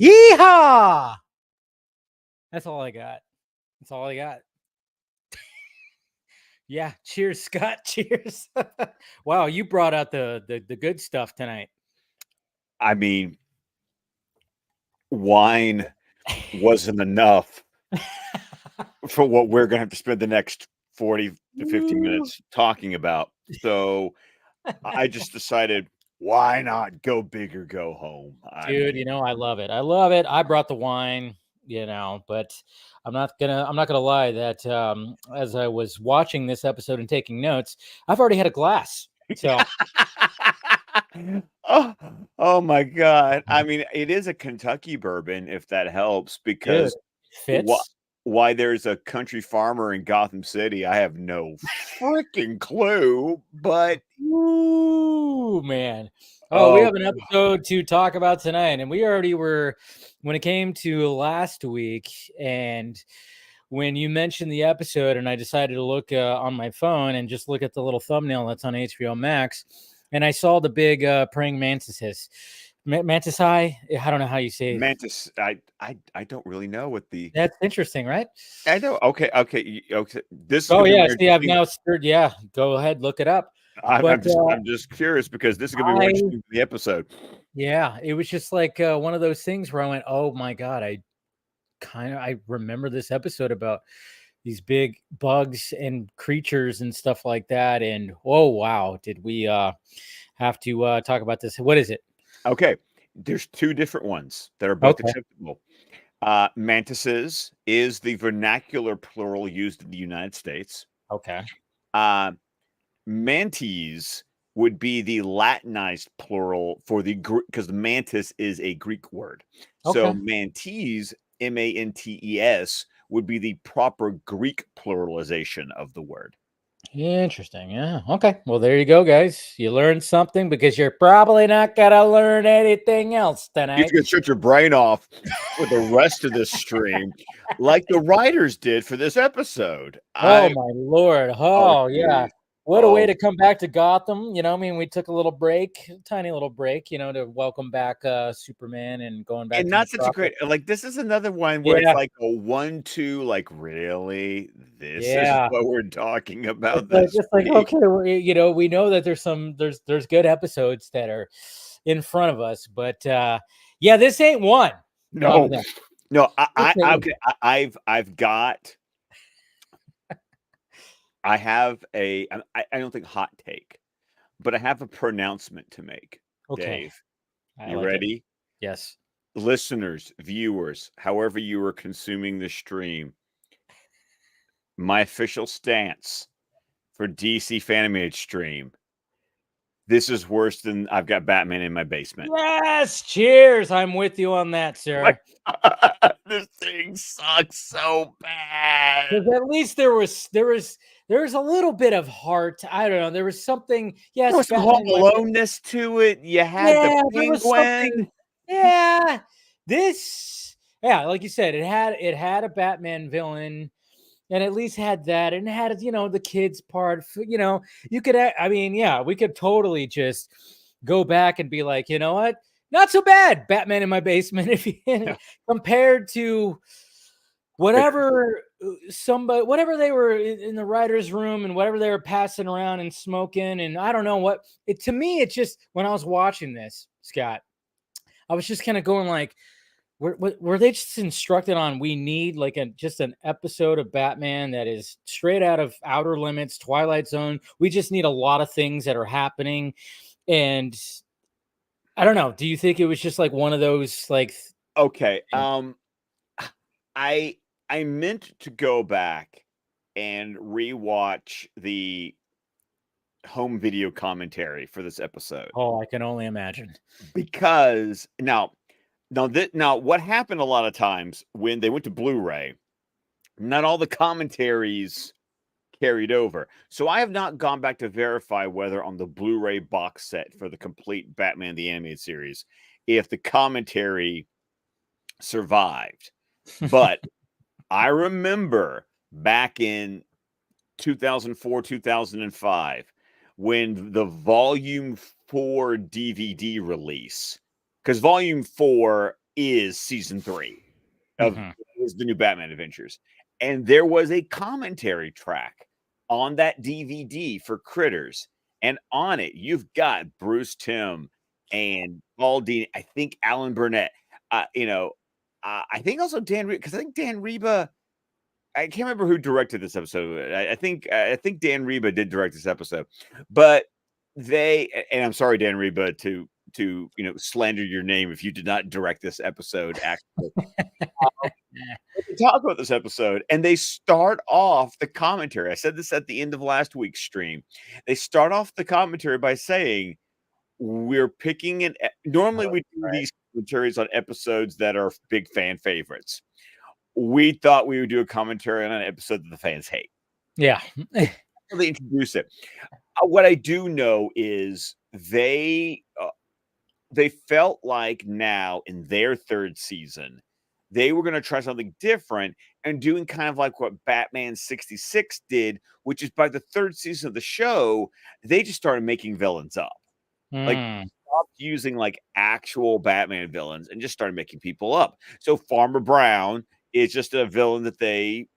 Yeehaw! That's all I got. That's all I got. Yeah. Cheers, Scott. Cheers. Wow, you brought out the good stuff tonight. I mean, wine wasn't enough for what we're going to have to spend the next 40 to 50 minutes talking about. So I just decided, why not go big or go home? Dude, I love it. I love it. I brought the wine, but I'm not gonna lie that as I was watching this episode and taking notes, I've already had a glass. So oh my God. I mean, it is a Kentucky bourbon, if that helps, because fits. Why there's a country farmer in Gotham City, I have no freaking clue, but ooh, man. Oh, we have an episode to talk about tonight, and we already were when it came to last week, and when you mentioned the episode, and I decided to look on my phone and just look at the little thumbnail that's on HBO Max, and I saw the big praying mantis. Mantis High. I don't know how you say it. Mantis. I don't really know what the. That's interesting, right? I know. Okay. This. Oh yeah. See, I've now stirred. Yeah. Go ahead, look it up. I'm just curious because this is gonna be more interesting for the episode. Yeah, it was just like one of those things where I went, "Oh my God, I remember this episode about these big bugs and creatures and stuff like that." And oh wow, did we have to talk about this? What is it? Okay, there's two different ones that are both acceptable. Mantises is the vernacular plural used in the United States. Okay. Mantes would be the Latinized plural for the because the mantis is a Greek word. Okay. So mantes, mantes, would be the proper Greek pluralization of the word. Interesting. Yeah. Okay. Well, there you go, guys. You learned something because you're probably not gonna learn anything else tonight. You're gonna shut your brain off for the rest of this stream, like the writers did for this episode. Oh my Lord. Oh yeah. What a way to come back to Gotham. I mean, we took a little break, tiny little break, to welcome back Superman and going back. And not such a great, like, this is another one where it's like a 1-2, like, really? This is what we're talking about. It's just like, okay, we know that there's good episodes that are in front of us, but yeah, this ain't one. No, I've got. I have I don't think hot take, but I have a pronouncement to make. Okay. Dave, you ready? Yes. Listeners, viewers, however you are consuming the stream, my official stance for DC Fanimated stream. This is worse than I've got Batman in my basement. Yes, cheers. I'm with you on that, sir. This thing sucks so bad. Because at least there was a little bit of heart. I don't know. There was something. Yes, there was some Home Aloneness to it. You had the penguin. Like you said, it had a Batman villain. And at least had that, and it had, the kids part. You could, we could totally just go back and be like, you know what, not so bad. Batman in my basement, compared to whatever they were in the writer's room and whatever they were passing around and smoking, and I don't know what. To me, it's just when I was watching this, Scott, I was just kind of going like. Were they just instructed on we need like just an episode of Batman that is straight out of Outer Limits, Twilight Zone? We just need a lot of things that are happening. And I don't know. Do you think it was just like one of those like okay. I meant to go back and rewatch the home video commentary for this episode. Oh, I can only imagine. Because now, what happened a lot of times when they went to Blu-ray, not all the commentaries carried over. So I have not gone back to verify whether on the Blu-ray box set for the complete Batman the Animated Series, if the commentary survived. But I remember back in 2004, 2005, when the Volume 4 DVD release, because Volume 4 is Season 3 of is the new Batman Adventures. And there was a commentary track on that DVD for Critters. And on it, you've got Bruce Timm and Paul Dini, I think Alan Burnett, I think also Dan Reba, because I think Dan Reba, I can't remember who directed this episode. I think Dan Reba did direct this episode, but and I'm sorry, Dan Reba, to slander your name if you did not direct this episode. Actually, they talk about this episode, and they start off the commentary. I said this at the end of last week's stream. They start off the commentary by saying, "We're picking an." Normally, we do these commentaries on episodes that are big fan favorites. We thought we would do a commentary on an episode that the fans hate. Yeah. They introduce it. What I do know is they felt like now in their third season, they were going to try something different and doing kind of like what Batman 66 did, which is by the third season of the show, they just started making villains up. Like stopped using like actual Batman villains and just started making people up. So Farmer Brown is just a villain that they,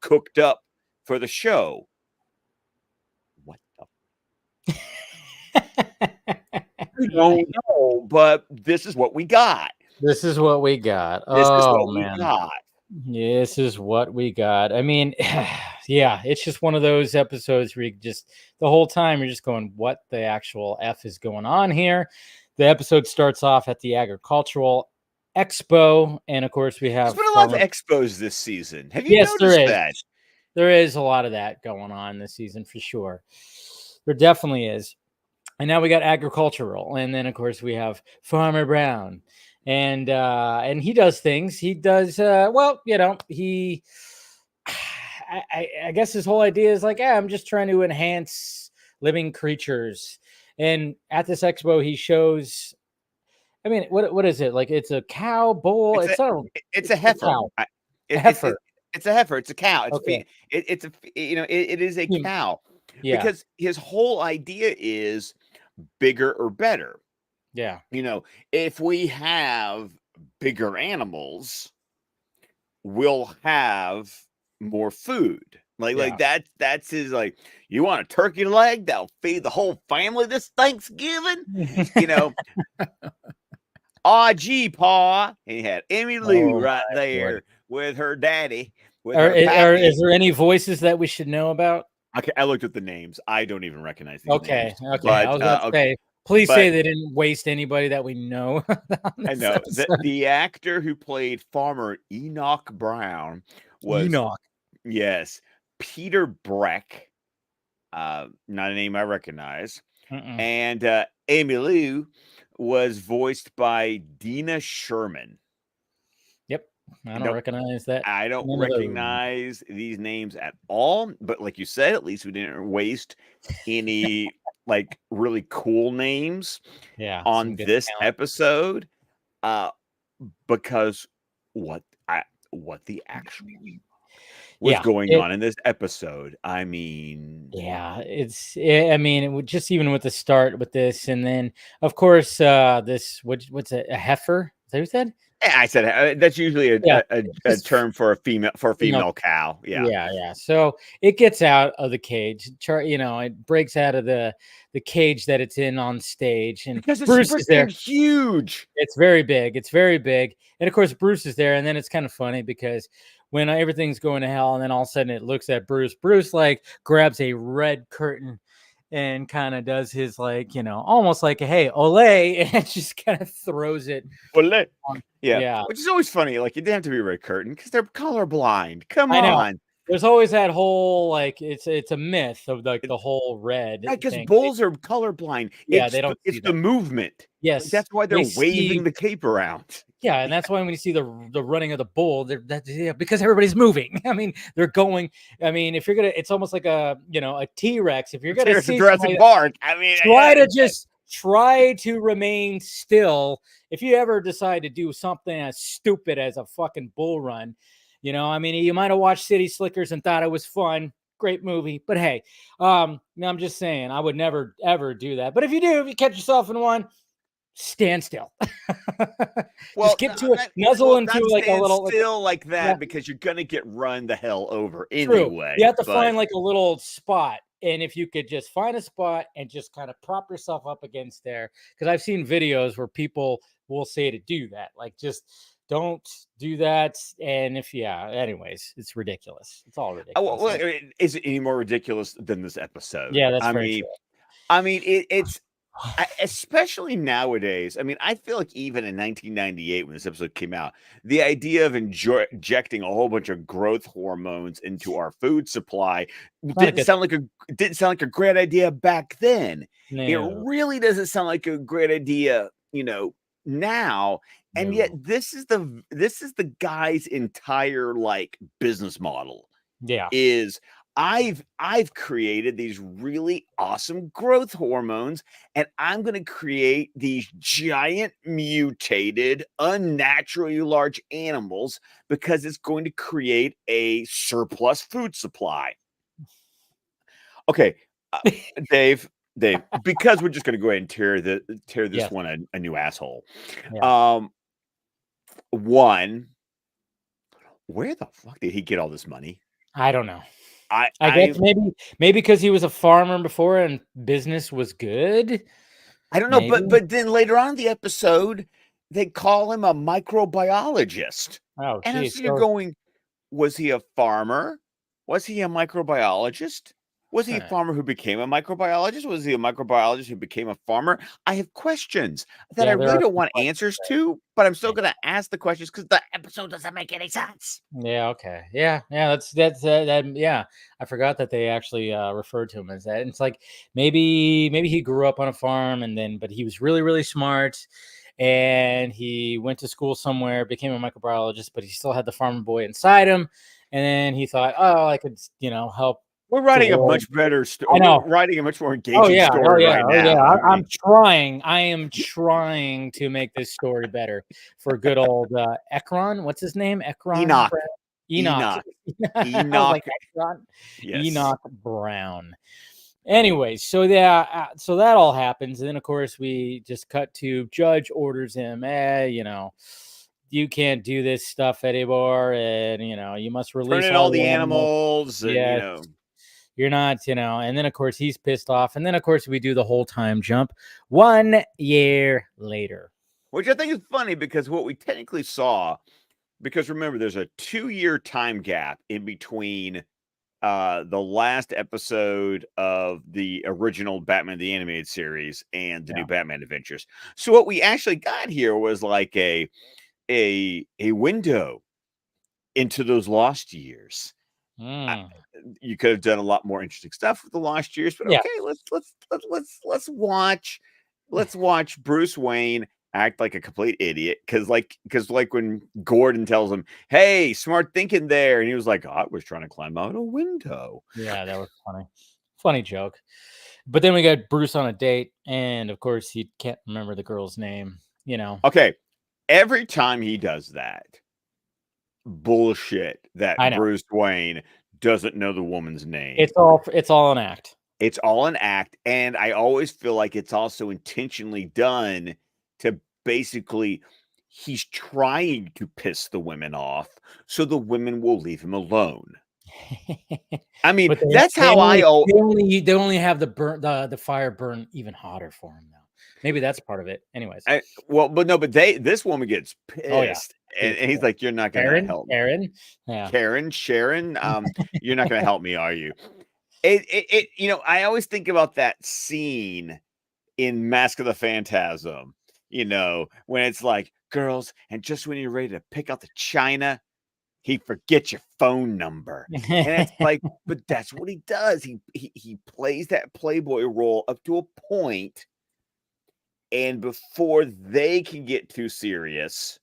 cooked up for the show. What the? I don't know, but this is what we got. This is what we got. This is Oh what man. we got. This is what we got. I mean, yeah, it's just one of those episodes where you just the whole time you're just going, what the actual F is going on here? The episode starts off at the agricultural expo, and of course we have There's been a lot of expos this season. Have you yes, noticed there is. that? There is a lot of that going on this season for sure. There definitely is. And now we got agricultural, and then of course we have Farmer Brown, and he does things. He does he. I guess his whole idea is like, I'm just trying to enhance living creatures. And at this expo, he shows. I mean, what is it like? It's a cow, bull. It's a heifer. A heifer. It's a heifer. It's a cow. It's okay. it is a cow. Yeah. Because his whole idea is bigger or better. Yeah. If we have bigger animals, we'll have more food. Like that's his you want a turkey leg that'll feed the whole family this Thanksgiving? Oh, gee, Pa. He had Emmy Lou right there with her daddy. Is there any voices that we should know about? Okay, I looked at the names. I don't even recognize these names. Okay. But, I was about to say, please say they didn't waste anybody that we know. I know. The actor who played Farmer Enoch Brown was Enoch. Yes. Peter Breck. Not a name I recognize. And Amy Lou was voiced by Dina Sherman. Yep. I don't recognize that. I don't recognize these names at all. But like you said, at least we didn't waste any really cool names on this episode. Because what the actual was going on in this episode. I mean, just even with the start with this, and then of course this what's a heifer? Is that what you said? I said that's usually a term for a female cow. Yeah. So it gets out of the cage. It breaks out of the cage that it's in on stage, and because Bruce is there. Huge. It's very big. And of course Bruce is there, and then it's kind of funny because when everything's going to hell, and then all of a sudden it looks at Bruce. Bruce grabs a red curtain and kind of does his almost like a hey ole, and just kind of throws it. Ole. Yeah, which is always funny. You didn't have to be a red curtain because they're colorblind. Come on. There's always that whole it's a myth of the whole red. Because bulls are colorblind. Yeah, they don't. It's the movement. Yes, that's why they're waving the cape around. Yeah, and that's why when you see the running of the bull, yeah, because everybody's moving. I mean, they're going. I mean, if you're gonna, it's almost like a T-Rex. If you're gonna Tears of see Jurassic somebody, Park. I mean, try to just try to remain still. If you ever decide to do something as stupid as a fucking bull run, I mean, you might have watched City Slickers and thought it was fun. Great movie, but hey, I'm just saying, I would never ever do that. But if you catch yourself in one, stand still. Just well, get to it, nuzzle into not like a stand little, like a, still like yeah, that because you're gonna get run the hell over true. You anyway. have to But find like a little spot. And if you could just find a spot and just kind of prop yourself up against there, because I've seen videos where people will say to do that, like just don't do that. And anyways, it's ridiculous. It's all ridiculous. is it any more ridiculous than this episode? Yeah, that's very true. It's especially nowadays. I mean, I feel like even in 1998, when this episode came out, the idea of injecting a whole bunch of growth hormones into our food supply Not a good thing. didn't sound like a great idea back then. It No. really doesn't sound like a great idea, now. And yet, No. this is the guy's entire like business model Yeah. is I've created these really awesome growth hormones, and I'm going to create these giant mutated unnaturally large animals because it's going to create a surplus food supply. Okay, uh, Dave, because we're just going to go ahead and tear this Yes. one a new asshole. Yeah. One, where the fuck did he get all this money? I don't know. I I guess I maybe because he was a farmer before and business was good. I don't know, Maybe. but then later on in the episode, they call him a microbiologist. Oh, And I'm geez. sitting here So, going, was he a farmer? Was he a microbiologist? Was he a huh. farmer who became a microbiologist? Was he a microbiologist who became a farmer? I have questions that I Yeah, there really are don't some want questions answers to, but I'm still there. going to ask the questions because the episode doesn't make any sense. Yeah. Okay. Yeah. Yeah. That. Yeah. I forgot that they actually referred to him as that. And it's like maybe he grew up on a farm but he was really really smart, and he went to school somewhere, became a microbiologist, but he still had the farmer boy inside him, and then he thought, oh, I could help We're the writing a world. much better I we're know. writing a much more Oh engaging yeah, oh story yeah, right oh yeah. now. I I'm mean, trying. I am trying to make this story better for good old Ekron. What's his name? Ekron Enoch, Brown. Enoch. Enoch, I was Enoch. like Ekron. Yes. Enoch Brown. Anyways, so yeah, so that all happens, and then of course we just cut to Judge orders him. You can't do this stuff anymore, and you must Turn release in all all the the animals. animals and, Yes, you're not, and then of course he's pissed off. And then of course we do the whole time jump 1 year later. which I think is funny because what we technically saw, because remember, there's a 2-year time gap in between the last episode of the original Batman the Animated Series and the Yeah. new Batman Adventures. So what we actually got here was like a window into those lost years. Mm. You could have done a lot more interesting stuff with the lost years, but Yeah. okay, let's watch Bruce Wayne act like a complete idiot because when Gordon tells him, "Hey, smart thinking there," and he was like, "I was trying to climb out a window." Yeah, that was funny. Funny joke. But then we got Bruce on a date, and of course he can't remember the girl's name. Okay, every time he does that, bullshit that I know. Bruce Wayne doesn't know the woman's name. It's all an act. It's all an act, and I always feel like it's also intentionally done to basically he's trying to piss the women off so the women will leave him alone. I mean, But that's how I they only have the fire burn even hotter for him now. Maybe that's part of it. Anyways. but this woman gets Oh yeah. pissed She gets and he's pissed. like, "You're not gonna help me. Aaron. Yeah. Karen, Sharon, you're not gonna help me, are you?" I always think about that scene in Mask of the Phantasm, when it's like, girls, and just when you're ready to pick out the china, he forgets your phone number. And it's like, but that's what he does. He plays that playboy role up to a point, and before they can get too serious,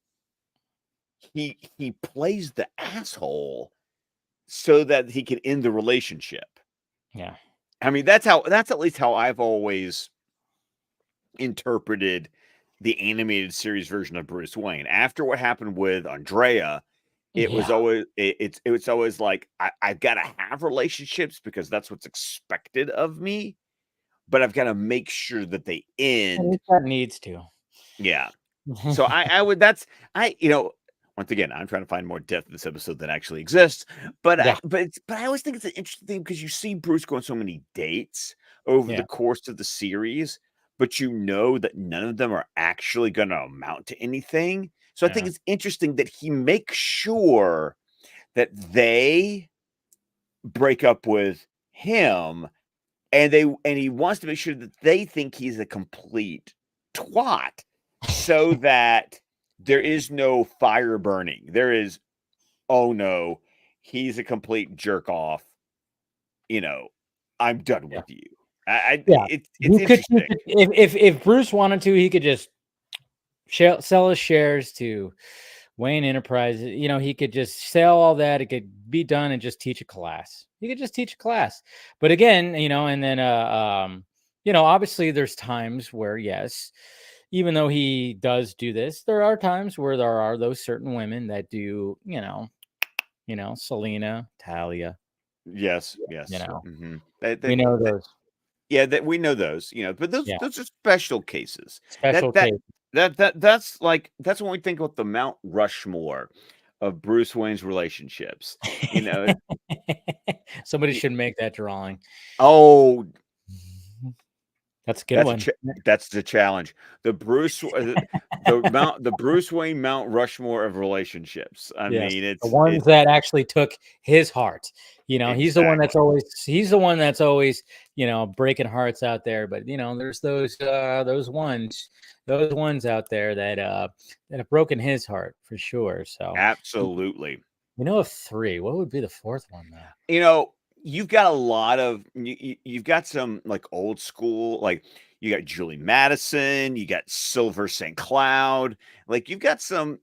he plays the asshole so that he can end the relationship. Yeah. I mean, that's at least how I've always interpreted the animated series version of Bruce Wayne. After what happened with Andrea, Yeah. it was always like I've got to have relationships because that's what's expected of me, but I've got to make sure that they And end. that needs to. Yeah. So I would once again, I'm trying to find more depth in this episode that actually exists. But Yeah. I always think it's an interesting thing because you see Bruce go on so many dates over the Yeah. course of the series, but you know that none of them are actually gonna amount to anything. So I think Yeah. it's interesting that he makes sure that they break up with him and he wants to make sure that they think he's a complete twat so that there is no fire burning. There is, oh no, he's a complete jerk off. You know, I'm done Yeah. with you. Yeah. It's He interesting. could if Bruce wanted to, he could just sell his shares to Wayne Enterprises. He could just sell all that. It could be done and just teach a class. He could just teach a class. But again, and then obviously there's times where yes, even though he does do this, there are times where there are those certain women that do, Selena, Talia, Yes, you yes. know, Hmm. we know those. Yeah, that we know those, but Yeah, those are special cases. special That that case. that's when we think about the Mount Rushmore of Bruce Wayne's relationships. You know, Somebody y- should make that drawing. oh, That's a good one. that's the challenge. The the Bruce Wayne Mount Rushmore of relationships. I Yes, mean, the ones that actually took his heart. exactly. He's the one that's always, breaking hearts out there. But there's those ones out there that have broken his heart for sure. So Absolutely. of three, what would be the fourth one though? You know, you've got a lot of you've got some like old school, like you got Julie Madison, you got Silver St. Cloud, like you got some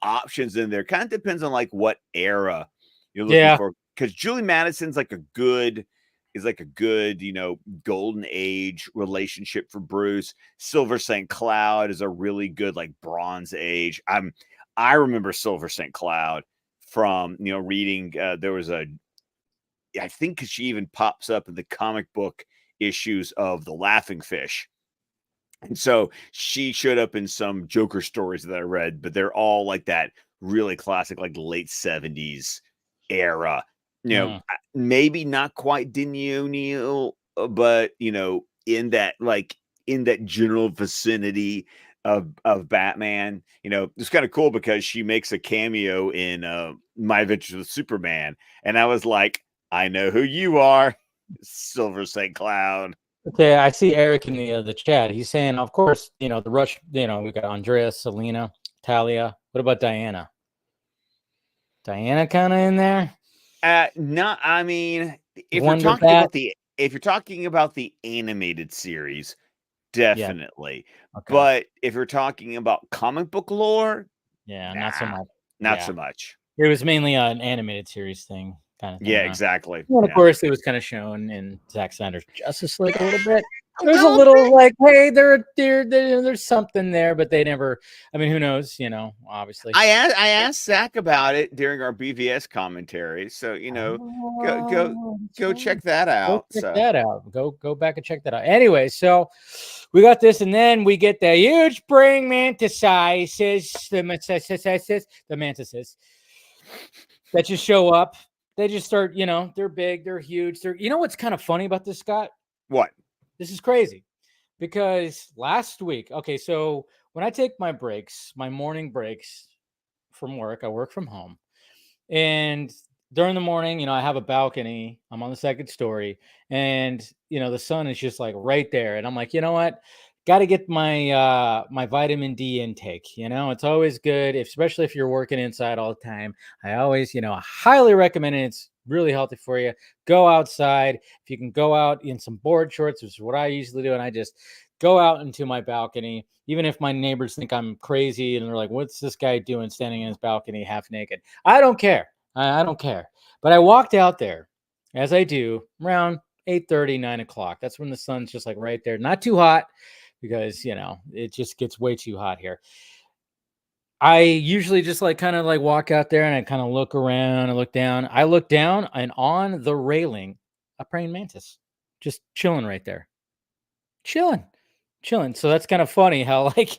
options in there. Kind of depends on like what era you're looking Yeah, for. Because Julie Madison's like a good golden age relationship for Bruce. Silver St. Cloud is a really good like bronze age. I remember Silver St. Cloud from reading there was a I think she even pops up in the comic book issues of the Laughing Fish. And so she showed up in some Joker stories that I read, but they're all like that really classic, like late 70s era. mm, Maybe not quite Denny O'Neil, but in that general vicinity of Batman. It's kind of cool because she makes a cameo in My Adventures with Superman, and I was like, I know who you are, Silver St. Cloud. okay. I see Eric in the chat. He's saying, of course, the rush. We got Andrea, Selena, Talia. What about Diana? Diana kind of in there. No, I mean, Wonder Bat. if you're talking about the animated series, Yeah. definitely. Okay. But if you're talking about comic book lore, Yeah. Not so nah, much. not Yeah. so much. It was mainly an animated series thing, kind of thing, Yeah, huh? exactly. And of Yeah. course, it was kind of shown in Zack Snyder's Justice League a little bit. A There's a little little like, hey, there's something there, but they never. I mean, who knows? Obviously. I asked Zach about it during our BVS commentary, so go go Oh, that's go right. check that Go out. check So that out. Go back and check that out. Anyway, so we got this, and then we get the huge praying mantises, the mantises that just show up. They just start, they're big, they're huge. What's kind of funny about this, Scott? what? This is crazy because last week, okay, so when I take my breaks, my morning breaks from work, I work from home. And during the morning, I have a balcony. I'm on the second story, and the sun is just like right there. And I'm like, you know what? Got to get my vitamin D intake. It's always good, especially if you're working inside all the time. I always, highly recommend it. It's really healthy for you. Go outside. If you can go out in some board shorts, which is what I usually do, and I just go out into my balcony, even if my neighbors think I'm crazy and they're like, "What's this guy doing standing in his balcony half naked?" I don't care. I don't care. But I walked out there, as I do, around 8:30, 9 o'clock. That's when the sun's just like right there, not too hot, because it just gets way too hot here. I usually just like kind of like walk out there and I kind of look around and look down. I look down, and on the railing, a praying mantis just chilling right there. Chilling, chilling. So that's kind of funny how like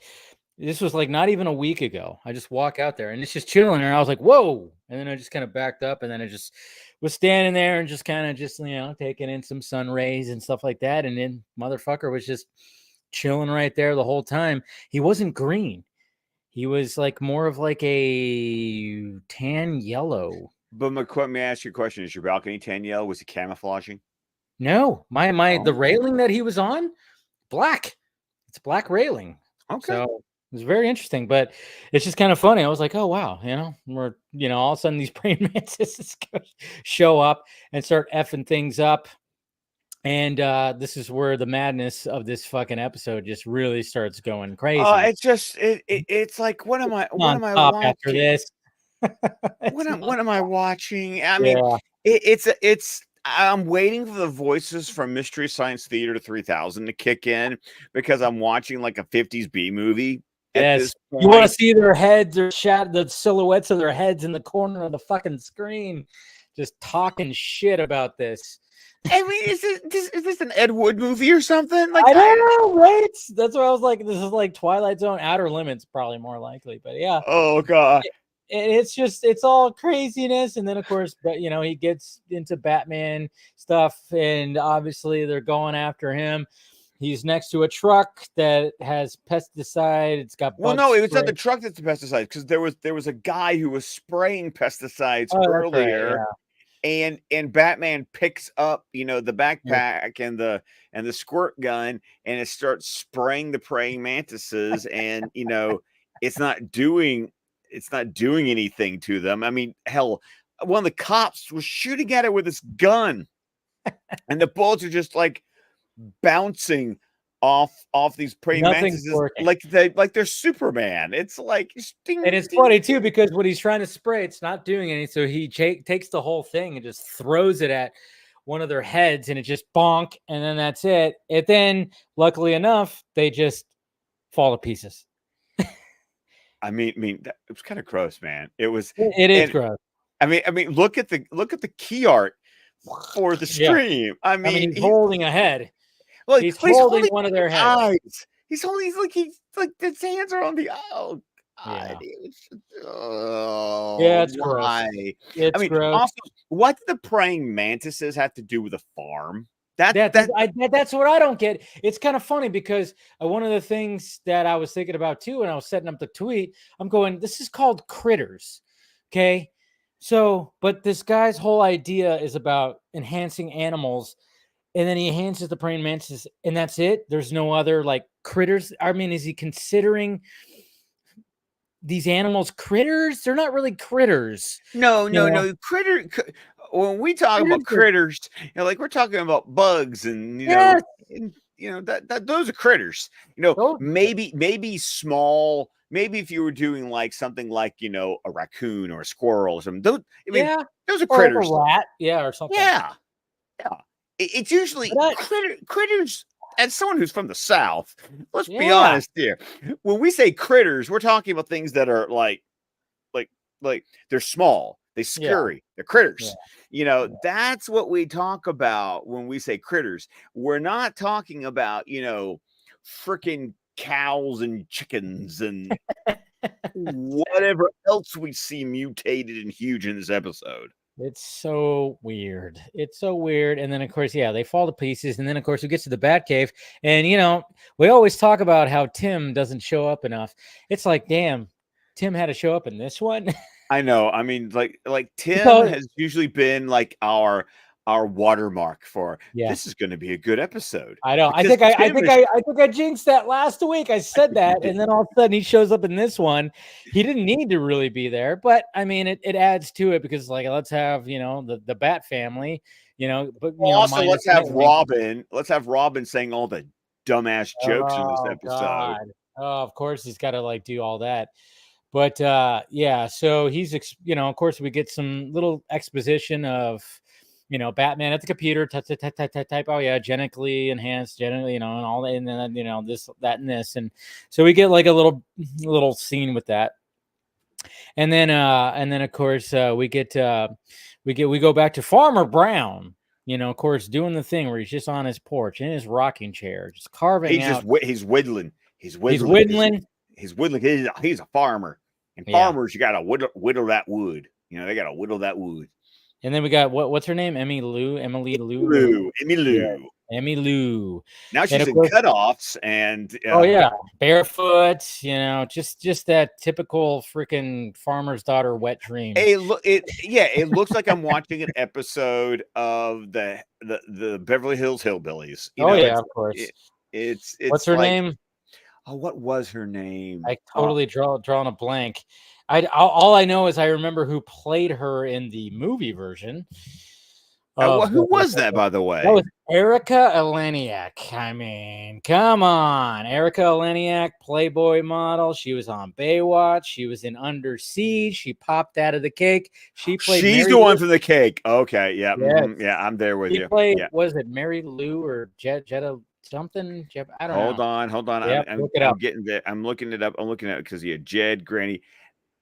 this was like not even a week ago. I just walk out there and it's just chilling there. I was like, whoa. And then I just kind of backed up, and then I just was standing there and just kind of just, taking in some sun rays and stuff like that. And then motherfucker was just chilling right there the whole time. He wasn't green. He was like more of like a tan yellow. But let me ask you a question: is your balcony tan yellow? Was it camouflaging? No, the Oh, railing that he was on, black. It's black railing. okay. So it was very interesting, but it's just kind of funny. I was like, oh wow, we're all of a sudden these praying mantises show up and start effing things up. And this is where the madness of this fucking episode just really starts going crazy. It's just it's like what am I On top after watching? this. It's What am I watching? I mean, yeah. it's I'm waiting for the voices from Mystery Science Theater 3000 to kick in, because I'm watching like a 50s B movie at Yes. this You want to point. see their heads or the silhouettes of their heads in the corner of the fucking screen, just talking shit about this. I mean, is this an Ed Wood movie or something? Like I don't know, right? That's why I was like, this is like Twilight Zone, Outer Limits, probably more likely. But yeah, oh god. it's all craziness. And then of course, but he gets into Batman stuff, and obviously they're going after him. He's next to a truck that has pesticide. It's got Well, bug no, it was not spray. the truck that's the pesticides, because there was a guy who was spraying pesticides Oh, that's right. earlier, and Batman picks up, the Yeah. backpack and the squirt gun, and it starts spraying the praying mantises, and it's not doing anything to them. I mean, hell, one of the cops was shooting at it with his gun, and the bullets are just like bouncing off these praying Nothing's mantises working. like they're Superman. It's like And ding, it's ding, funny too, ding. because when he's trying to spray, it's not doing anything. So he takes the whole thing and just throws it at one of their heads, and it just bonk, and then that's it. And then, luckily enough, they just fall to pieces. It was kind of gross, man. It was, It is and gross. look at the key art for the Yeah. stream. I mean, he's holding a head. He's He's holding holding one of their heads. eyes. He's like his hands are on the God. Yeah. Yeah, Oh, it's gross. why? I It's mean, gross. also, what did the praying mantises have to do with a farm? That that That's what I don't get. It's kind of funny because one of the things that I was thinking about too, when I was setting up the tweet, I'm going, this is called critters. Okay. So, but this guy's whole idea is about enhancing animals, and then he enhances the praying mantis, and that's it. There's no other like critters. I mean, is he considering these animals critters? They're not really critters. no, You no, know, no. When we talk critters about are, critters, like we're talking about bugs, and yes, that those are critters. those, Maybe small. Maybe if you were doing like something like a raccoon or a squirrel or something. yeah, Those are or like a critters. rat, yeah, or something. Yeah, yeah. It's usually But critters. As someone who's from the South, let's be yeah, honest here. When we say critters, we're talking about things that are like they're small, they yeah, scurry, they're yeah. critters. That's what we talk about when we say critters. We're not talking about freaking cows and chickens and whatever else we see mutated and huge in this episode. It's so weird. It's so weird. And then, of course, yeah, they fall to pieces. And then, of course, we get to the Batcave. And, we always talk about how Tim doesn't show up enough. It's like, damn, Tim had to show up in this one. I know. I mean, like Tim So, has usually been like our watermark for yeah, this is going to be a good episode, I know. because Tim is I think I jinxed that last week. I I said think you that. did. And then all of a sudden he shows up in this one. He didn't need to really be there. But, I mean, it adds to it because, like, let's have, the Bat family, but, Well, also, minus let's have Nightwing. Robin. Let's have Robin saying all the dumbass jokes in this Oh episode. God. Oh, of course he's got to like do all that. But yeah, so he's of course we get some little exposition of Batman at the computer, type. Oh yeah, genetically enhanced, genetically, and all that, and then this, that, and this, and so we get like a little scene with that, and then of course we go back to Farmer Brown. Of course, doing the thing where he's just on his porch in his rocking chair, just carving He's just out. he's whittling. He's He's whittling because whittling. he's whittling. He's a farmer, and Yeah. farmers, you gotta whittle that wood. They gotta whittle that wood. And then we got what's her name? Emmy Lou. Emmy Lou. Yeah, Emmy Lou. Now And she's of in course, cutoffs and oh yeah, barefoot. Just that typical freaking farmer's daughter wet dream. It looks like I'm watching an episode of the Beverly Hills Hillbillies. Oh yeah, of course. It's What's her like, name? oh, what was her name? I totally drawn a blank. All I know is I remember who played her in the movie version. Who was that, by the way? That was Erica Eleniak. I mean, come on. Erica Eleniak, Playboy model. She was on Baywatch. She was in Under Siege. She popped out of the cake. She played She's Mary the one Lou. from the cake. Okay, yeah. Yes. Yeah, I'm there with She you. played, Yeah. was it Mary Lou or Jetta something? I don't know. Hold on. Yep, look it I'm up. getting there. I'm looking it up. I'm looking at it because Jed, Granny,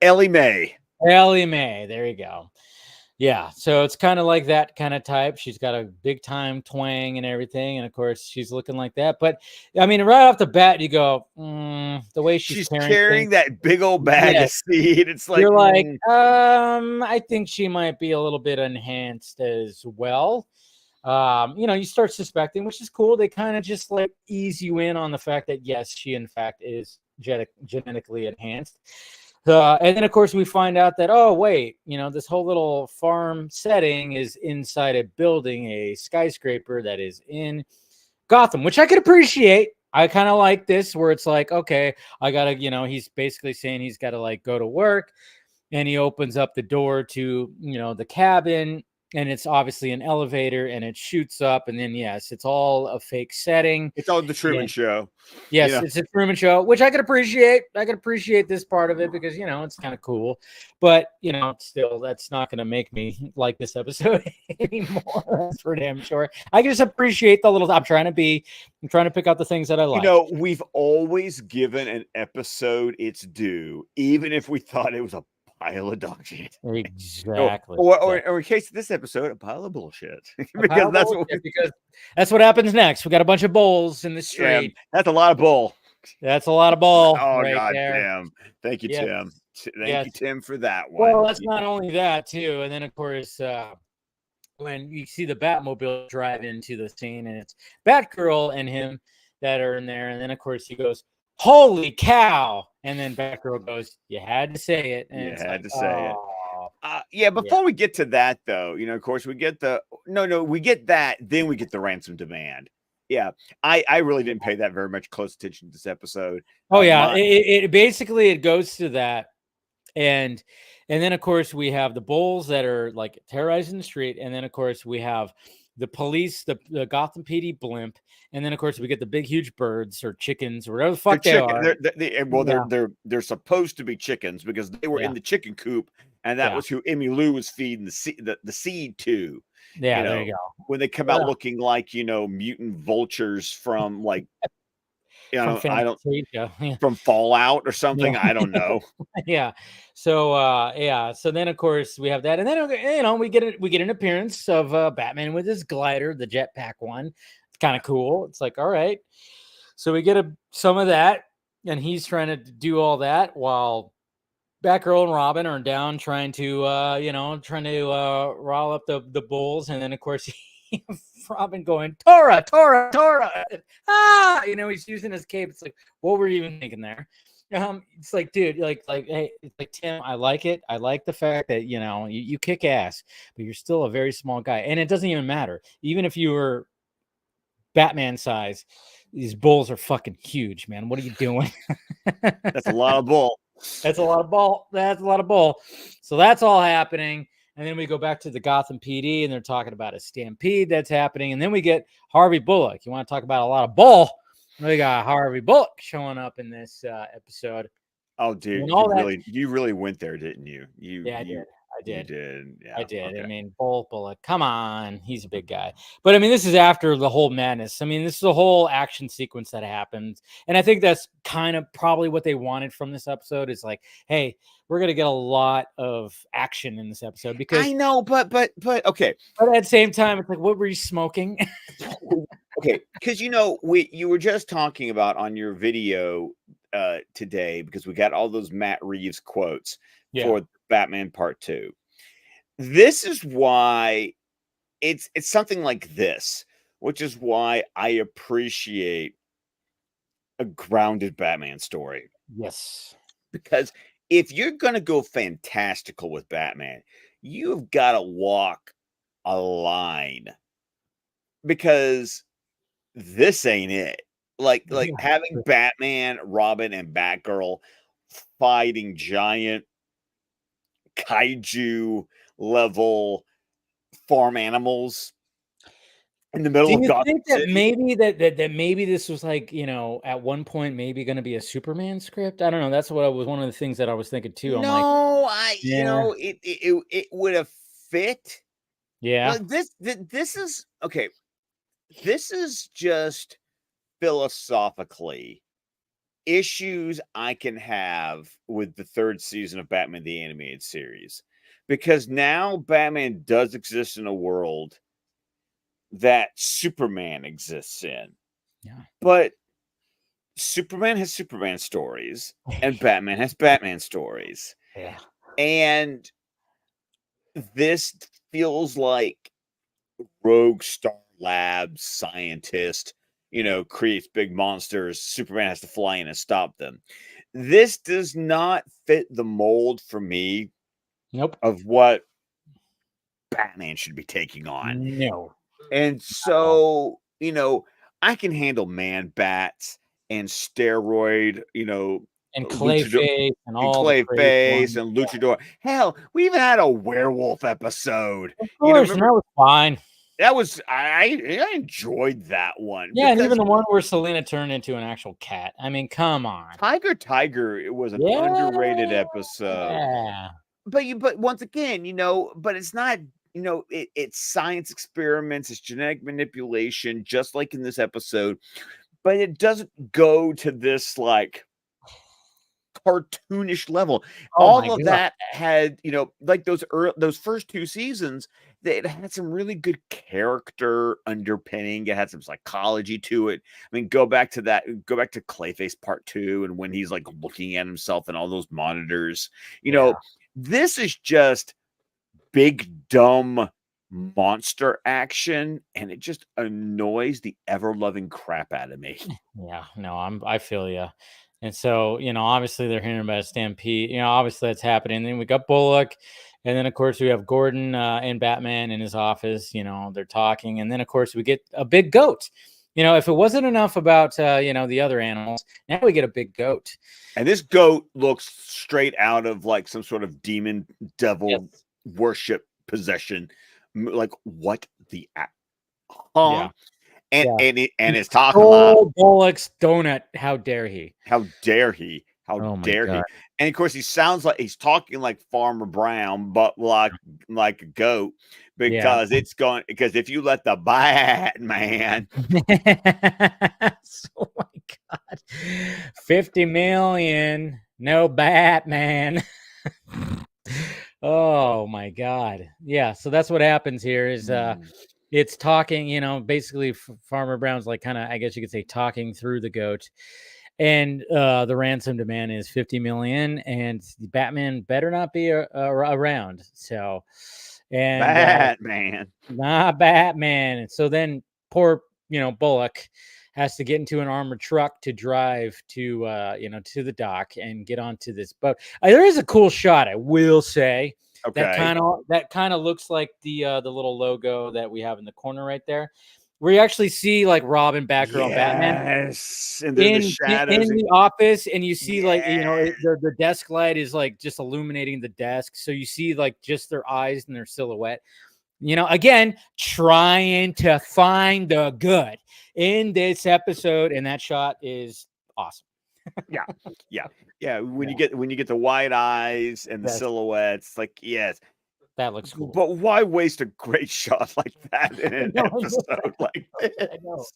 Ellie Mae. Ellie Mae. There you go. Yeah, so it's kind of like that kind of type. She's got a big time twang and everything, and of course she's looking like that. But I mean, right off the bat, you go, the way she's carrying that big old bag of seed. It's like, you're like, I think she might be a little bit enhanced as well. You start suspecting, which is cool. They kind of just like ease you in on the fact that yes, she in fact is genetically enhanced. And then, of course, we find out that, oh, wait, this whole little farm setting is inside a building, a skyscraper that is in Gotham, which I could appreciate. I kind of like this where it's like, okay, I got to, he's basically saying he's got to like go to work, and he opens up the door to, the cabin, and it's obviously an elevator, and it shoots up, and then yes, it's all a fake setting. It's all the Truman Show. Yes, it's a Truman Show, which I could appreciate. I could appreciate this part of it because it's kind of cool, but still, that's not going to make me like this episode anymore. That's for damn sure. I can just appreciate the little. I'm trying to pick out the things that I like. We've always given an episode its due, even if we thought it was a pile of dog shit. Exactly. Or in case of this episode, a pile of bullshit. because that's what happens next. We got a bunch of bulls in the street. Yeah, that's a lot of bull. That's a lot of bull. Oh right God, there. Tim. Thank you, Tim. Thank you, Tim, for that one. Well, that's not only that too, and then of course, when you see the Batmobile drive into the scene, and it's Batgirl and him that are in there, and then of course he goes, "Holy cow!" And then Batgirl goes, "You had to say it." And you had to say it. Before we get to that, though, of course, we get we get that, then we get the ransom demand. Yeah, I really didn't pay that very much close attention to this episode. Oh yeah, it basically it goes to that, and then of course we have the bulls that are like terrorizing the street, and then of course we have the police, the Gotham PD blimp, and then of course we get the big huge birds or chickens or whatever the fuck they are. They're supposed to be chickens because they were in the chicken coop, and that was who Emmy Lou was feeding the seed to. Yeah, there you go. When they come out looking like mutant vultures from like from Fallout or something. I don't know. Yeah. So So then of course we have that, and then we get an appearance of Batman with his glider, the jetpack one. It's kind of cool. It's like, all right. So we get some of that, and he's trying to do all that while Batgirl and Robin are down trying to rile up the bulls, and then of course Robin going Tora. He's using his cape. It's like, what were you even thinking there? It's like, dude, like hey, it's like, Tim, I like it. I like the fact that you kick ass, but you're still a very small guy, and it doesn't even matter. Even if you were Batman size, these bulls are fucking huge, man. What are you doing? That's a lot of bull. That's a lot of bull. That's a lot of bull. So that's all happening. And then we go back to the Gotham PD, and they're talking about a stampede that's happening. And then we get Harvey Bullock. You want to talk about a lot of bull? We got Harvey Bullock showing up in this episode. Oh, And dude, all that. you really went there, didn't you? Yeah, I did. I You did. did. I Yeah. did. I Okay. mean, Bullock, come on. He's a big guy. But I mean, this is after the whole madness. I mean, this is a whole action sequence that happens. And I think that's kind of probably what they wanted from this episode is like, hey, we're going to get a lot of action in this episode because I know, but okay. but at the same time, it's like, what were you smoking? Okay, because you were just talking about on your video today because we got all those Matt Reeves quotes Yeah. for Batman Part 2. This is why it's something like this, which is why I appreciate a grounded Batman story. Yes. Because if you're gonna go fantastical with Batman, you've got to walk a line because this ain't it. Like Yeah. having Batman, Robin, and Batgirl fighting giant kaiju level farm animals in the Do middle of you Gotham think that City. maybe that maybe this was like, at one point maybe going to be a Superman script? I don't know. That's what I was one of the things that I was thinking too. I'm like, No, yeah, it would have fit. yeah, Like this is okay. This is just philosophically issues I can have with the third season of Batman the Animated Series. Because now Batman does exist in a world that Superman exists in. yeah. But Superman has Superman stories and Batman has Batman stories. Yeah. And this feels like rogue Star Labs scientist, creates big monsters. Superman has to fly in and stop them. This does not fit the mold for me Nope. of what Batman should be taking on. No. And so, I can handle man bats and steroid, And luchador Clayface and and all the crazy Clayface ones. and luchador. Hell, we even had a werewolf episode. Of course, and Remember that was fine. that was I enjoyed that one Yeah, and even because the one where Selena turned into an actual cat. I mean, come on. Tiger, it was an underrated Yeah. episode. But once again, but it's not, it's science experiments, it's genetic manipulation, just like in this episode, but it doesn't go to this like cartoonish level. Oh my All of god. that had, like those first two seasons, it had some really good character underpinning. It had some psychology to it. I mean, go back to Clayface Part 2 and when he's like looking at himself in all those monitors. Yeah. This is just big dumb monster action and it just annoys the ever-loving crap out of me. Yeah. No, I feel you. And so, obviously they're hearing about a stampede. Obviously that's happening. Then we got Bullock, and then of course we have Gordon and Batman in his office. They're talking, and then of course we get a big goat. If it wasn't enough about the other animals, now we get a big goat. And this goat looks straight out of like some sort of demon devil Yes. worship possession. Like what the Yeah. and Yeah. and He it's talking about stole Bullock's donut. How dare he? how dare he? How Oh my dare god. he? And of course, he sounds like he's talking like Farmer Brown, but like a goat Yeah. because if you let the Batman, Oh my god. 50 million. No Batman. Oh my god. Yeah, so that's what happens here is it's talking, basically Farmer Brown's like kind of, I guess you could say, talking through the goat. And the ransom demand is 50 million, and Batman better not be around. So, and Batman, not Batman. And so then poor, Bullock has to get into an armored truck to drive to, to the dock and get onto this boat. There is a cool shot, I will say. okay, That kind of looks like the little logo that we have in the corner right there, where you actually see like Robin, Batgirl, and Batman yes, and they're in the in shadows, and the office, and you see like yeah, the desk light is like just illuminating the desk, so you see like just their eyes and their silhouette. again, trying to find the good in this episode, and that shot is awesome. Yeah, yeah, yeah. When Yeah, you get the white eyes and the that's silhouettes, like yes, that looks cool. but why waste a great shot like that in I an know, episode like I know. this?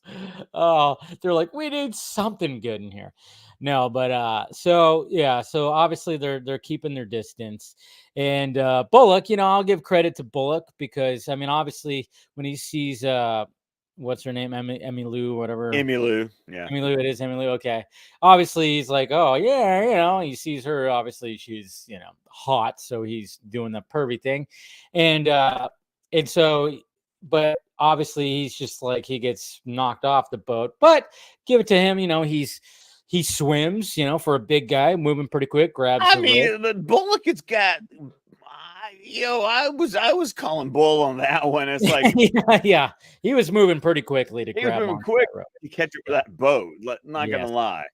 Oh, they're like, we need something good in here. No, but so yeah, so obviously they're keeping their distance. And Bullock, I'll give credit to Bullock because I mean, obviously when he sees what's her name? Emmy Lou, whatever. Emmylou, yeah. Emmy Lou, it is Emmy Lou. Okay. Obviously, he's like, oh yeah, he sees her. Obviously, she's hot, so he's doing the pervy thing, and so, but obviously, he's just like he gets knocked off the boat. But give it to him, he swims, for a big guy, moving pretty quick, grabs I the rope. mean, the Bullock has got. I was calling bull on that one. It's like Yeah, yeah, he was moving pretty quickly to he was grab moving onto quick that rope. to catch it with Yeah. that boat. Not gonna Yes. lie.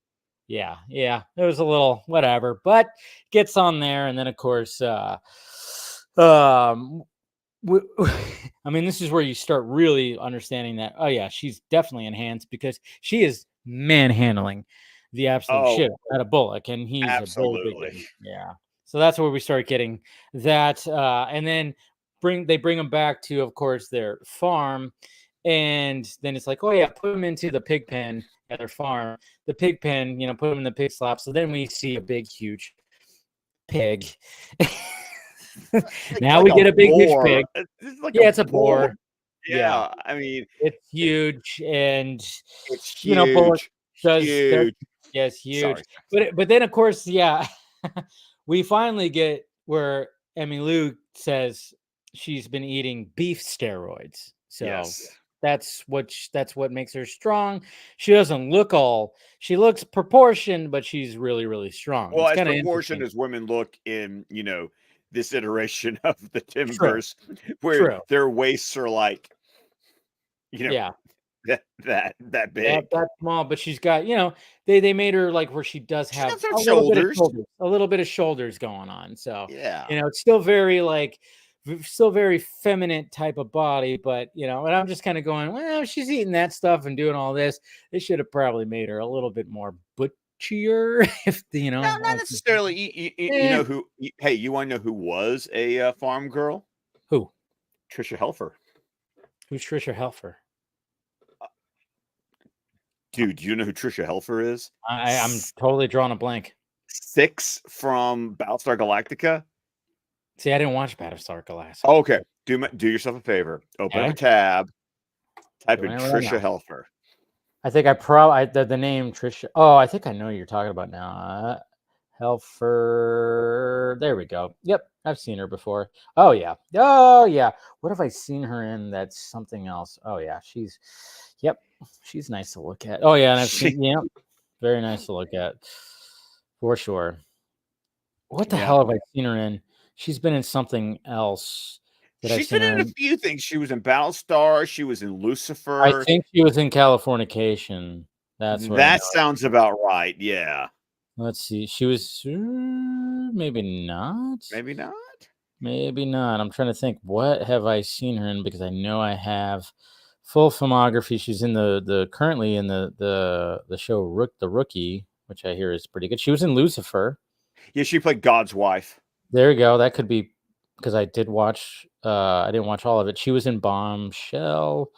Yeah, yeah, it was a little whatever, but gets on there, and then of course, um, w- I mean, this is where you start really understanding that. Oh yeah, she's definitely enhanced because she is manhandling the absolute Oh, shit out of Bullock, and he's a very big absolutely. guy. Yeah, so that's where we start getting that, and then bring them back to, of course, their farm, and then it's like, oh yeah, put them into the pig pen at their farm. The pig pen, put them in the pig slop. So then we see a big, huge pig. Now Like we a get a big, huge boar. pig. It's like a Yeah, it's a boar. boar. Yeah, Yeah, I mean, it's it, huge, and it's Bullock huge, does huge. yes, Sorry. huge. But then of course, yeah, we finally get where Emmy Lou says she's been eating beef steroids. So Yes. that's what makes her strong. She doesn't look all. She looks proportioned, but she's really, really strong. Well, It's as kind of proportioned interesting. as women look in, this iteration of the True, Timbers, where true. their waists are like, you know, Yeah. that big. That's small, but she's got, they made her like where she does She's got have some a little bit of shoulders. shoulders, going on. So, Yeah. it's still very like still very feminine type of body, but and I'm just kind of going, well, she's eating that stuff and doing all this. They should have probably made her a little bit more butchier if No, not necessarily. You eh, know who? Hey, you want to know who was a farm girl? who? Trisha Helfer. Who's Trisha Helfer? Dude, do you know who Trisha Helfer is? I'm totally drawing a blank. Six from Battlestar Galactica. See, I didn't watch Battlestar Galactica. Okay, do yourself a favor. Open up a Okay, tab. Type doing in it right Trisha now. Helfer. I think I probably the name Trisha. Oh, I think I know who you're talking about now. Helfer. There we go. Yep, I've seen her before. Oh yeah. Oh yeah. What have I seen her in? That's something else. Oh yeah, Yep, she's nice to look at. Oh yeah, and I've She, seen. Yeah, very nice to look at, for sure. What the yeah, hell have I seen her in? She's been in something else that I've she's seen been her in a in. few things. She was in Battlestar. She was in I Lucifer. think she was in Californication. That's what I That know. sounds about right. Yeah, Let's see. She was maybe not. maybe not. Maybe not. I'm trying to think. What have I seen her in? Because I know I have full filmography. She's in the currently in the show The Rookie, which I hear is pretty good. She was in Lucifer. Yeah, she played God's wife. There you go. That could be because I did watch. I didn't watch all of it. She was in Bombshell.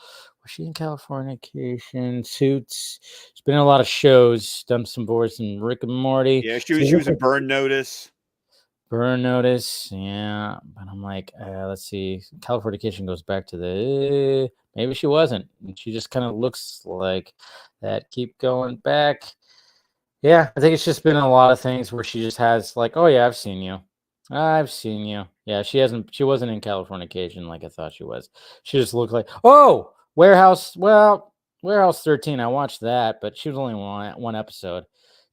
Was she in Californication? Suits. She's been in a lot of shows. Done some voice in Rick and Morty. Yeah, So she was in Burn Notice. Burn Notice, yeah, but I'm like, let's see. Californication goes back to the maybe she wasn't. She just kind of looks like that. Keep going back. Yeah, I think it's just been a lot of things where she just has like, oh yeah, I've seen you. I've seen you. Yeah, she wasn't in Californication like I thought she was. She just looked like, oh, Warehouse. Well, Warehouse 13. I watched that, but she was only one episode.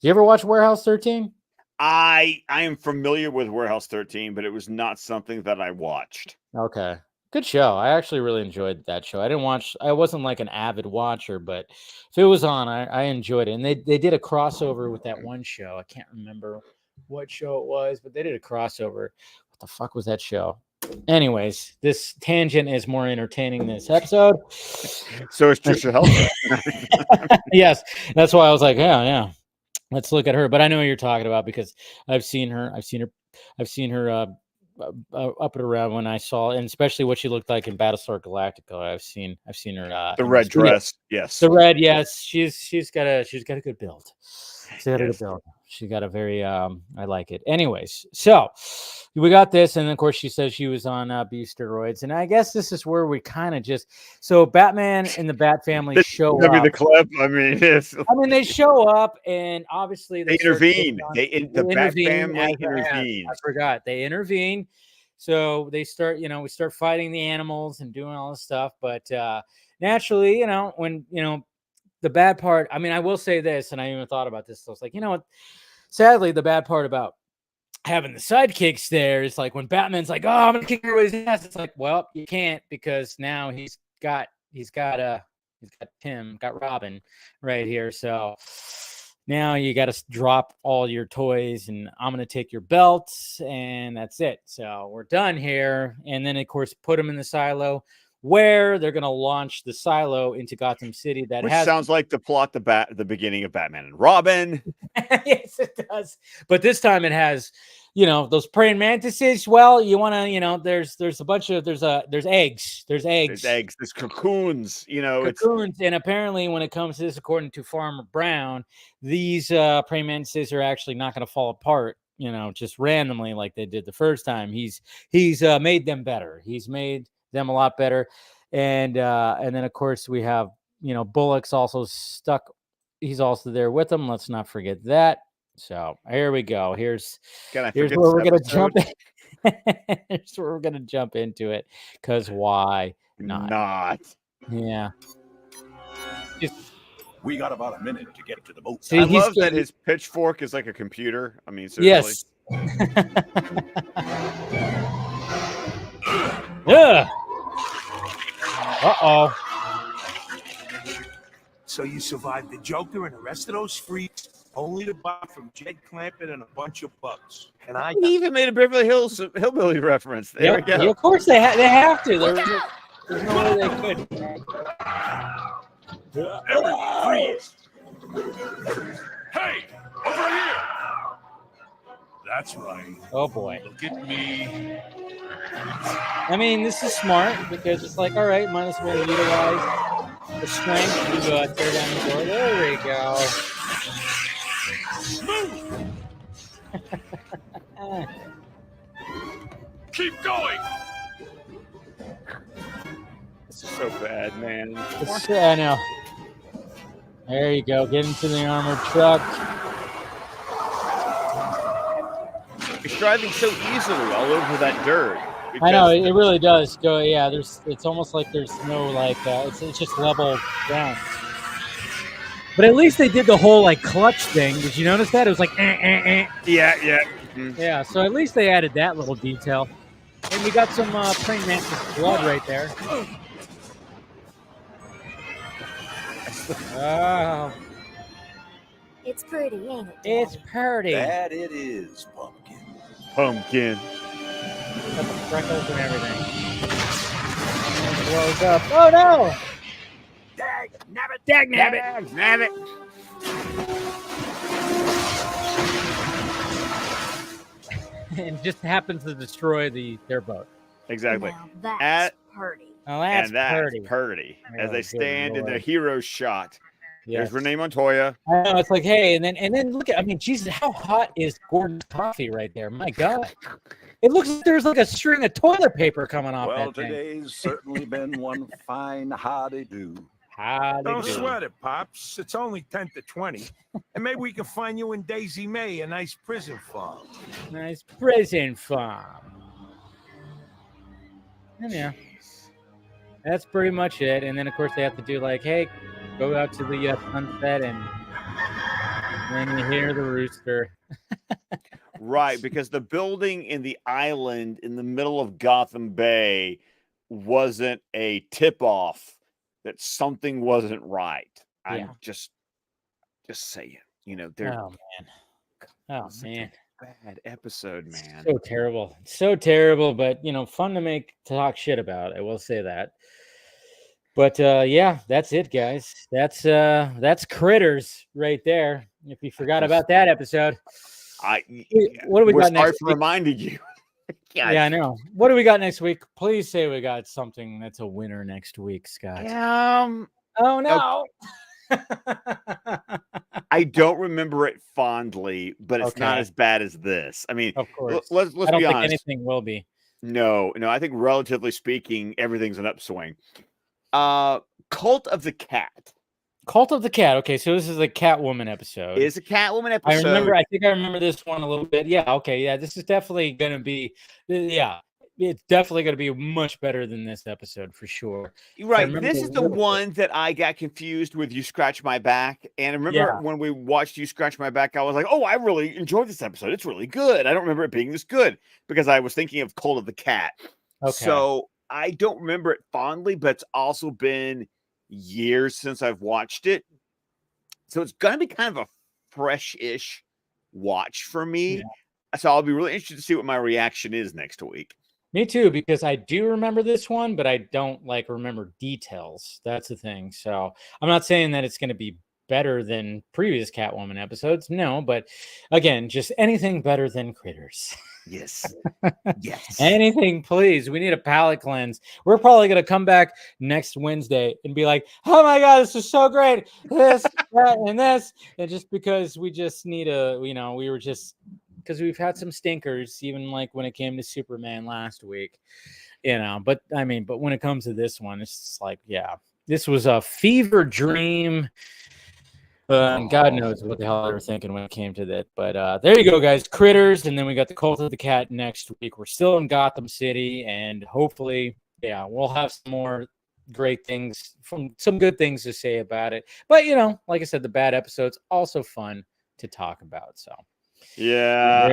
Did you ever watch Warehouse 13? I am familiar with Warehouse 13, but it was not something that I watched. Okay. Good show. I actually really enjoyed that show. I wasn't like an avid watcher, but if it was on, I enjoyed it. And they did a crossover with that one show. I can't remember what show it was, but they did a crossover. What the fuck was that show? Anyways, this tangent is more entertaining this episode. So is Trisha Helfer. Yes, that's why I was like, yeah. Let's look at her. But I know what you're talking about because I've seen her. Up and around when I saw, and especially what she looked like in Battlestar Galactica. I've seen her. The in red this. Yeah, dress. Yes. the red. Yes, she's got a good build. She's got a good Yes. build. She got a very I like it. Anyways, so we got this, and of course she says she was on beef steroids, and I guess this is where we kind of just so Batman and the Bat family show That'd be up. the clip. I mean, yes. I mean, they show up, and obviously They start taking intervene. on- The Bat intervene. family I intervenes. forgot they intervene. So they start, we start fighting the animals and doing all this stuff. But naturally, when the bad part. I mean, I will say this, and I even thought about this. So I was like, what? Sadly, the bad part about having the sidekicks there is like when Batman's like, "Oh, I'm gonna kick everybody's ass." It's like, well, you can't because now he's got Robin right here. So now you got to drop all your toys, and I'm gonna take your belts, and that's it. So we're done here. And then of course put them in the silo, where they're gonna launch the silo into Gotham City. That Which has sounds like the beginning of Batman and Robin. yes, it does. But this time it has, those praying mantises. Well, you want to, there's a bunch of there's eggs. There's eggs. There's eggs. There's cocoons. Cocoons. And apparently, when it comes to this, according to Farmer Brown, these praying mantises are actually not going to fall apart. Just randomly like they did the first time. He's made them better. He's made them a lot better. And then of course we have Bullock's also stuck. He's also there with them. Let's not forget that. So here we go. Here's where we're gonna jump in. Here's where we're gonna jump into it. Because why not? Yeah. We got about a minute to get to the boat. See, I love that his pitchfork is like a computer. I mean, seriously. Yes. Uh-oh. So you survived the Joker and the rest of those freaks, only to buy from Jed Clampett and a bunch of bugs. And he even made a Beverly Hills Hillbilly reference. There we go. Yeah, of course they have to. There's no way they could. Everyone freeze! Hey, over here! That's right. Oh boy. Look at me. I mean, this is smart because it's like, all right, might as well utilize the strength to tear down the door. There we go. Move! Keep going! This is so bad, man. I know. There you go. Get into the armored truck. He's driving so easily all over that dirt. I know it really does go. Yeah, it's almost like there's no it's just level ground. But at least they did the whole like clutch thing. Did you notice that? It was like Yeah. Mm-hmm. Yeah. So at least they added that little detail. And we got some praying mantis blood right there. Oh. It's pretty, ain't it? It's pretty. That it is, Pumpkin. Pumpkin. Got the freckles and everything. And it blows up. Oh no! Dag nabbit! And just happens to destroy their boat. Exactly. Now that's pretty. Oh, that's pretty. As they stand in the Lord. hero shot. Yes. There's Renee Montoya. I know, it's like, hey, and then look at, I mean, Jesus, how hot is Gordon's coffee right there? My God. It looks like there's like a string of toilet paper coming off Well, that thing. today's certainly been one fine howdy-do. Don't sweat it, Pops. It's only 10 to 20. And maybe we can find you in Daisy May a nice prison farm. Nice prison farm. And yeah. That's pretty much it. And then, of course, they have to do like, hey, go out to the sunset, and then you hear the rooster. Right, because the building in the island in the middle of Gotham Bay wasn't a tip-off that something wasn't right. I'm just saying. Oh man. bad episode, man. So terrible. So terrible, but fun to talk shit about. I will say that. But yeah, that's it, guys. That's Critters right there. If you forgot about that episode. What do we We're got sorry next for week? reminding you. Yeah, I know. What do we got next week? Please say we got something that's a winner next week, Scott. Oh no. I don't remember it fondly, but it's not Okay. as bad as this. I mean, Of course. let's I don't be think honest. anything will be. No, I think relatively speaking, everything's an upswing. Cult of the Cat. Cult of the Cat. Okay, so this is a Catwoman episode. It's a Catwoman episode. I think I remember this one a little bit. Yeah, okay, yeah. This is definitely gonna be it's definitely gonna be much better than this episode for sure. Right. This is the one that I got confused with You Scratch My Back. And I remember when we watched You Scratch My Back, I was like, oh, I really enjoyed this episode. It's really good. I don't remember it being this good because I was thinking of Cult of the Cat. Okay. So I don't remember it fondly, but it's also been years since I've watched it. So it's going to be kind of a fresh-ish watch for me. Yeah. So I'll be really interested to see what my reaction is next week. Me too, because I do remember this one, but I don't remember details. That's the thing. So I'm not saying that it's going to be better than previous Catwoman episodes. No, but again, just anything better than Critters. Yes. Yes. Anything, please. We need a palate cleanse. We're probably going to come back next Wednesday and be like, oh my God, this is so great. This, that, and this. And just because we just need because we've had some stinkers, even when it came to Superman last week, but when it comes to this one, it's just this was a fever dream. And God knows what the hell they were thinking when it came to that. But there you go, guys. Critters. And then we got the Cult of the Cat next week. We're still in Gotham City. And hopefully, we'll have some more great things, some good things to say about it. But, like I said, the bad episode's also fun to talk about. So. Yeah,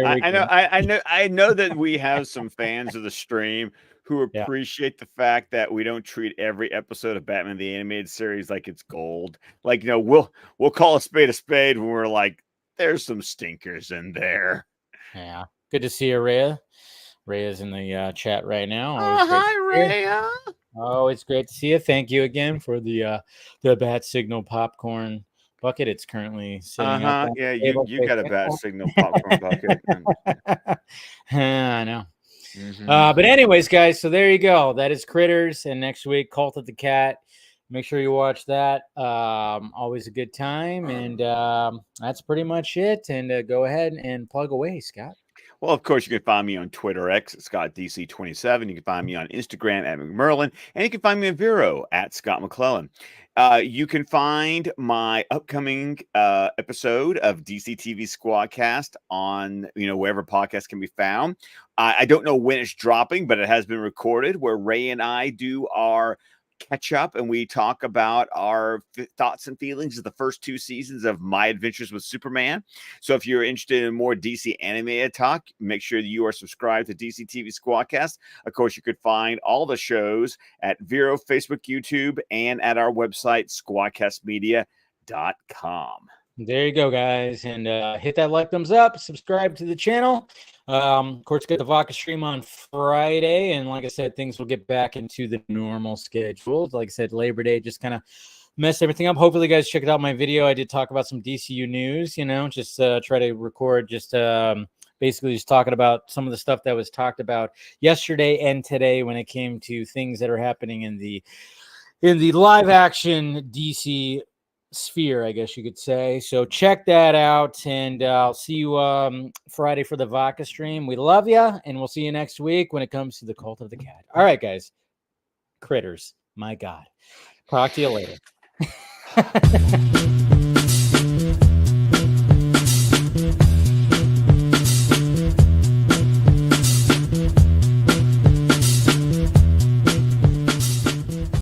I know that we have some fans of the stream who appreciate the fact that we don't treat every episode of Batman the Animated Series like it's gold. We'll call a spade when we're like, there's some stinkers in there. Yeah, good to see you, Rhea. Rhea's in the chat right now. Hi, Rhea. Oh, it's great to see you. Thank you again for the Bat Signal popcorn bucket. It's currently sitting up on the table. You got a Bat Signal popcorn bucket. I know. Mm-hmm. But anyways, guys, so there you go. That is Critters, and next week, Cult of the Cat. Make sure you watch that. Always a good time, and that's pretty much it. And go ahead and plug away, Scott. Well, of course, you can find me on Twitter X at ScottDC27. You can find me on Instagram at McMerlin, and you can find me on Vero at Scott McClellan. You can find my upcoming episode of DC TV Squadcast on wherever podcasts can be found. I don't know when it's dropping, but it has been recorded where Ray and I do our catch up and we talk about our thoughts and feelings of the first 2 seasons of My Adventures with Superman. So if you're interested in more DC animated talk, make sure that you are subscribed to DC TV Squadcast. Of course, you could find all the shows at Vero, Facebook, YouTube, and at our website, squadcastmedia.com. There you go, guys. And hit that thumbs up, subscribe to the channel. Of course, get the Vodka stream on Friday. And like I said, things will get back into the normal schedules. Like I said, Labor Day just kind of messed everything up. Hopefully, you guys checked out my video. I did talk about some DCU news, just try to record basically just talking about some of the stuff that was talked about yesterday and today when it came to things that are happening in the live action DC sphere, I guess you could say. So check that out, and I'll see you Friday for the Vodka stream. We love you, and we'll see you next week when it comes to the Cult of the Cat. All right, guys. Critters. My God. Talk to you later.